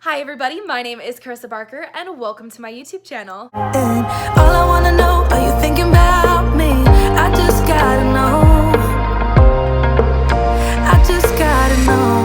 Hi everybody, my name is Carissa Barker and welcome to my YouTube channel. And all I wanna know, are you thinking about me? I just gotta know. I just gotta know.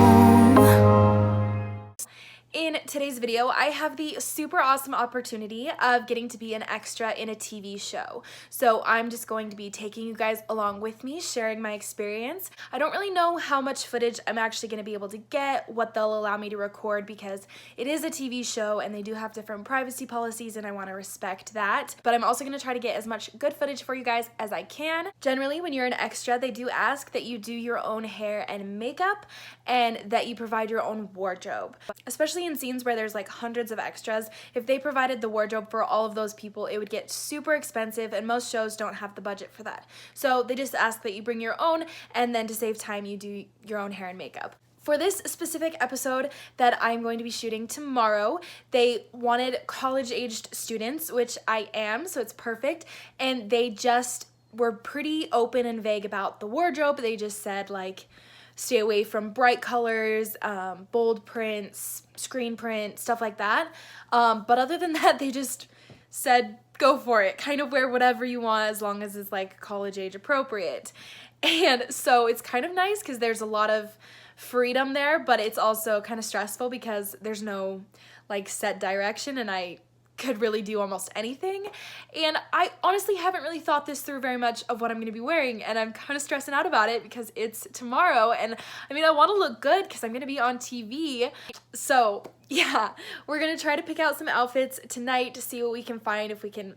In today's video, I have the super awesome opportunity of getting to be an extra in a TV show. So I'm just going to be taking you guys along with me, sharing my experience. I don't really know how much footage I'm actually going to be able to get, what they'll allow me to record, because it is a TV show and they do have different privacy policies and I want to respect that. But I'm also going to try to get as much good footage for you guys as I can. Generally, when you're an extra, they do ask that you do your own hair and makeup and that you provide your own wardrobe. Especially in scenes where there's like hundreds of extras, if they provided the wardrobe for all of those people, it would get super expensive and most shows don't have the budget for that. So they just ask that you bring your own, and then to save time, you do your own hair and makeup. For this specific episode that I'm going to be shooting tomorrow, they wanted college-aged students, which I am, so it's perfect, and they just were pretty open and vague about the wardrobe. They just said like, stay away from bright colors, bold prints, screen print, stuff like that. But other than that, they just said, go for it. Kind of wear whatever you want as long as it's like college age appropriate. And so it's kind of nice because there's a lot of freedom there, but it's also kind of stressful because there's no like set direction and I could really do almost anything. And I honestly haven't really thought this through very much of what I'm going to be wearing, and I'm kind of stressing out about it because it's tomorrow, and I mean I want to look good because I'm going to be on TV. So yeah, we're going to try to pick out some outfits tonight to see what we can find, if we can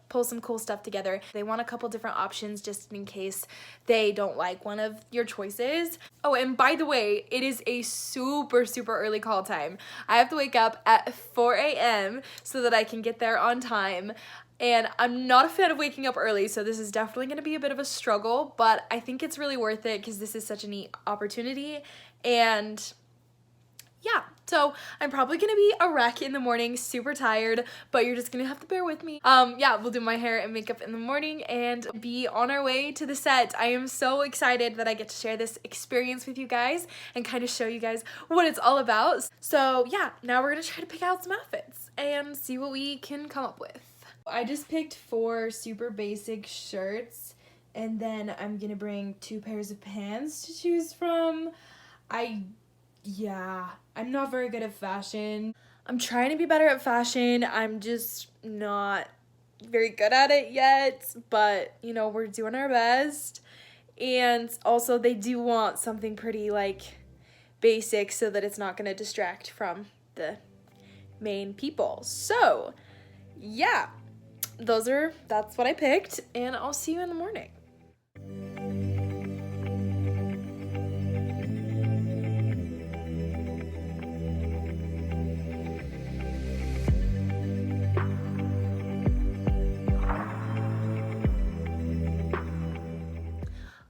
pull some cool stuff together. They want a couple different options just in case they don't like one of your choices. Oh, and by the way, it is a super early call time. I have to wake up at 4 a.m. so that I can get there on time. And I'm not a fan of waking up early, so this is definitely going to be a bit of a struggle, but I think it's really worth it because this is such a neat opportunity. And yeah, so I'm probably gonna be a wreck in the morning, super tired, but you're just gonna have to bear with me. Yeah, we'll do my hair and makeup in the morning and be on our way to the set. I am so excited that I get to share this experience with you guys and kind of show you guys what it's all about. So yeah, now we're gonna try to pick out some outfits and see what we can come up with. I just picked 4 super basic shirts, and then I'm gonna bring 2 pairs of pants to choose from. Yeah, I'm not very good at fashion. I'm trying to be better at fashion. I'm just not very good at it yet, but you know, we're doing our best. And also they do want something pretty like basic so that it's not going to distract from the main people. So yeah, that's what I picked, and I'll see you in the morning.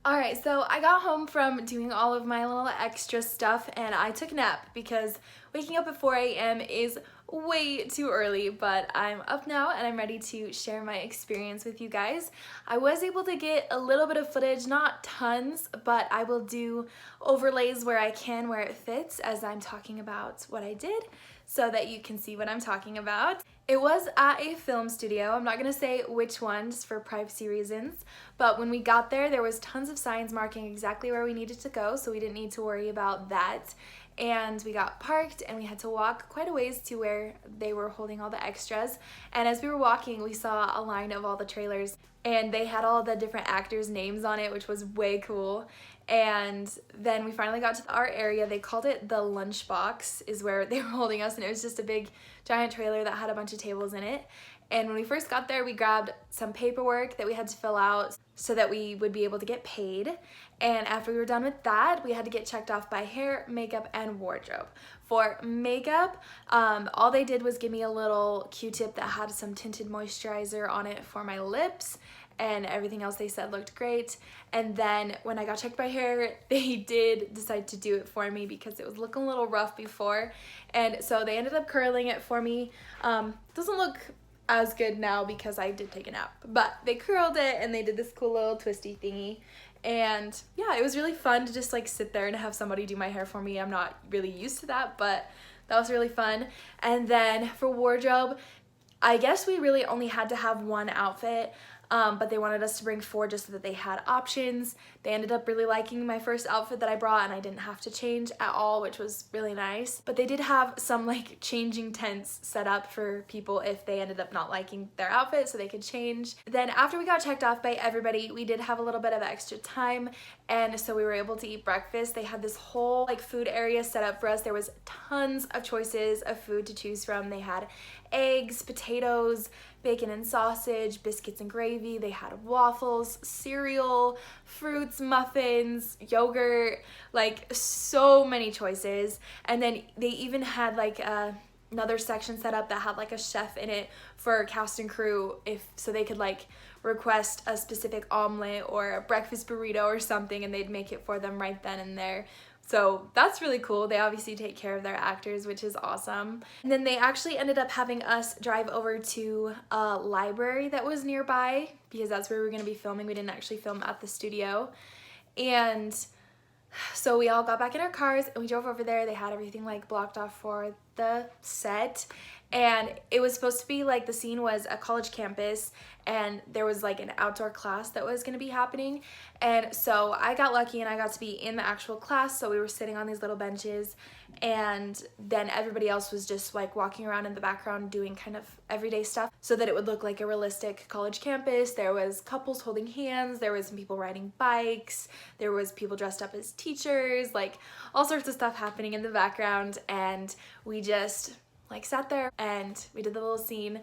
Alright, so I got home from doing all of my little extra stuff and I took a nap because waking up at 4 a.m. is way too early, but I'm up now and I'm ready to share my experience with you guys. I was able to get a little bit of footage, not tons, but I will do overlays where I can, where it fits, as I'm talking about what I did, so that you can see what I'm talking about. It was at a film studio. I'm not gonna say which one just for privacy reasons, but when we got there, there was tons of signs marking exactly where we needed to go, so we didn't need to worry about that. And we got parked and we had to walk quite a ways to where they were holding all the extras. And as we were walking, we saw a line of all the trailers and they had all the different actors' names on it, which was way cool. And then we finally got to our area. They called it the lunchbox, is where they were holding us, and it was just a big giant trailer that had a bunch of tables in it. And when we first got there, we grabbed some paperwork that we had to fill out so that we would be able to get paid. And after we were done with that, we had to get checked off by hair, makeup, and wardrobe. For makeup, all they did was give me a little Q-tip that had some tinted moisturizer on it for my lips, and everything else they said looked great. And then when I got checked by hair, they did decide to do it for me because it was looking a little rough before. And so they ended up curling it for me. Doesn't look as good now because I did take a nap, but they curled it and they did this cool little twisty thingy. And yeah, it was really fun to just like sit there and have somebody do my hair for me. I'm not really used to that, but that was really fun. And then for wardrobe, I guess we really only had to have one outfit, but they wanted us to bring 4 just so that they had options. They ended up really liking my first outfit that I brought, and I didn't have to change at all, which was really nice. But they did have some like changing tents set up for people if they ended up not liking their outfit, so they could change. Then after we got checked off by everybody, we did have a little bit of extra time, and so we were able to eat breakfast. They had this whole like food area set up for us. There was tons of choices of food to choose from. They had eggs, potatoes, bacon and sausage, biscuits and gravy. They had waffles, cereal, fruits, muffins, yogurt, like so many choices. And then they even had like another section set up that had like a chef in it for cast and crew, so they could like request a specific omelet or a breakfast burrito or something, and they'd make it for them right then and there. So that's really cool. They obviously take care of their actors, which is awesome. And then they actually ended up having us drive over to a library that was nearby, because that's where we were going to be filming. We didn't actually film at the studio. And so we all got back in our cars and we drove over there. They had everything like blocked off for the set, and it was supposed to be like, the scene was a college campus and there was like an outdoor class that was going to be happening. And so I got lucky and I got to be in the actual class, so we were sitting on these little benches, and then everybody else was just like walking around in the background doing kind of everyday stuff so that it would look like a realistic college campus. There was couples holding hands, there was some people riding bikes, there was people dressed up as teachers, like all sorts of stuff happening in the background. And we just like sat there and we did the little scene.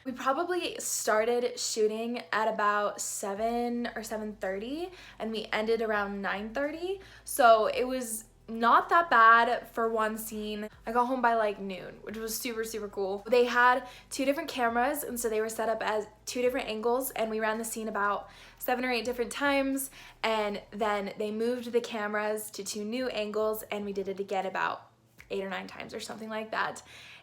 We probably started shooting at about 7 or 7:30 and we ended around 9:30. So it was not that bad for one scene. I got home by like noon, which was super cool. They had 2 different cameras, and so they were set up as 2 different angles, and we ran the scene about 7 or 8 different times, and then they moved the cameras to 2 new angles, and we did it again about 8 or 9 times or something like that.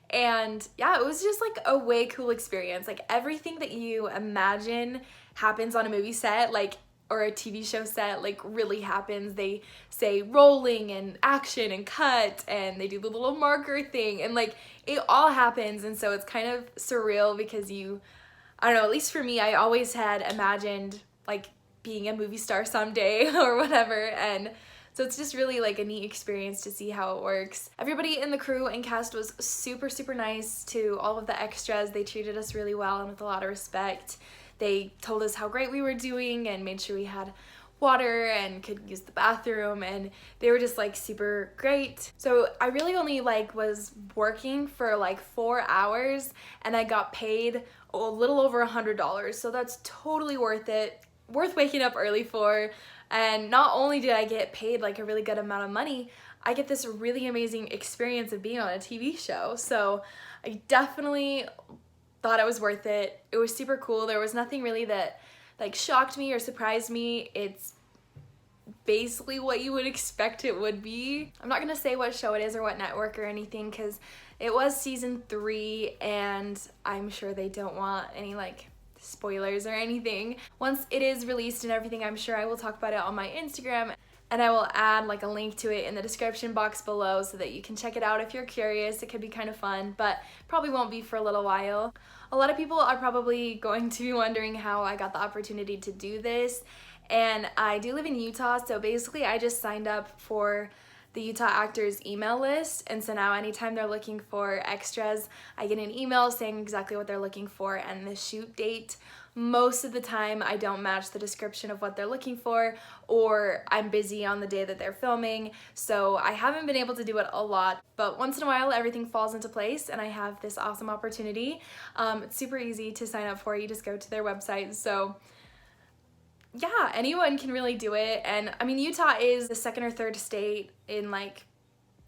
And yeah, it was just like a way cool experience. Like everything that you imagine happens on a movie set, like, or a TV show set, like really happens. They say rolling and action and cut, and they do the little marker thing, and like it all happens. And so it's kind of surreal because I don't know, at least for me, I always had imagined like being a movie star someday or whatever. And so it's just really like a neat experience to see how it works. Everybody in the crew and cast was super nice to all of the extras. They treated us really well and with a lot of respect. They told us how great we were doing and made sure we had water and could use the bathroom, and they were just like super great. So I really only like was working for like 4 hours, and I got paid a little over $100. So that's totally worth it. Worth waking up early for. And not only did I get paid like a really good amount of money, I get this really amazing experience of being on a TV show. So I definitely thought it was worth it. It was super cool. There was nothing really that like shocked me or surprised me. It's basically what you would expect it would be. I'm not gonna say what show it is or what network or anything, because it was season 3 and I'm sure they don't want any like spoilers or anything. Once it is released and everything, I'm sure I will talk about it on my Instagram, and I will add like a link to it in the description box below so that you can check it out if you're curious. It could be kind of fun, but probably won't be for a little while. A lot of people are probably going to be wondering how I got the opportunity to do this, and I do live in Utah, so basically I just signed up for the Utah Actors email list, and so now anytime they're looking for extras, I get an email saying exactly what they're looking for and the shoot date. Most of the time I don't match the description of what they're looking for, or I'm busy on the day that they're filming, so I haven't been able to do it a lot, but once in a while everything falls into place and I have this awesome opportunity. It's super easy to sign up for. You just go to their website. So yeah, anyone can really do it. And I mean, Utah is the 2nd or 3rd state in like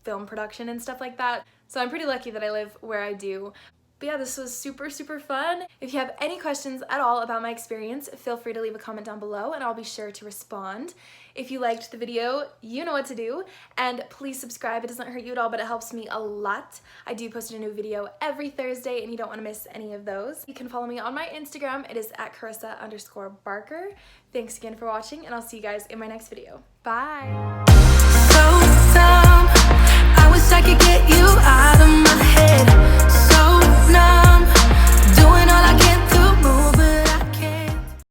film production and stuff like that, so I'm pretty lucky that I live where I do. But yeah, this was super fun. If you have any questions at all about my experience, feel free to leave a comment down below and I'll be sure to respond. If you liked the video, you know what to do, and please subscribe. It doesn't hurt you at all, but it helps me a lot. I do post a new video every Thursday and you don't want to miss any of those. You can follow me on my Instagram. It is at Carissa_Barker. Thanks again for watching, and I'll see you guys in my next video. Bye! So down, I was wish I could get you out of my head.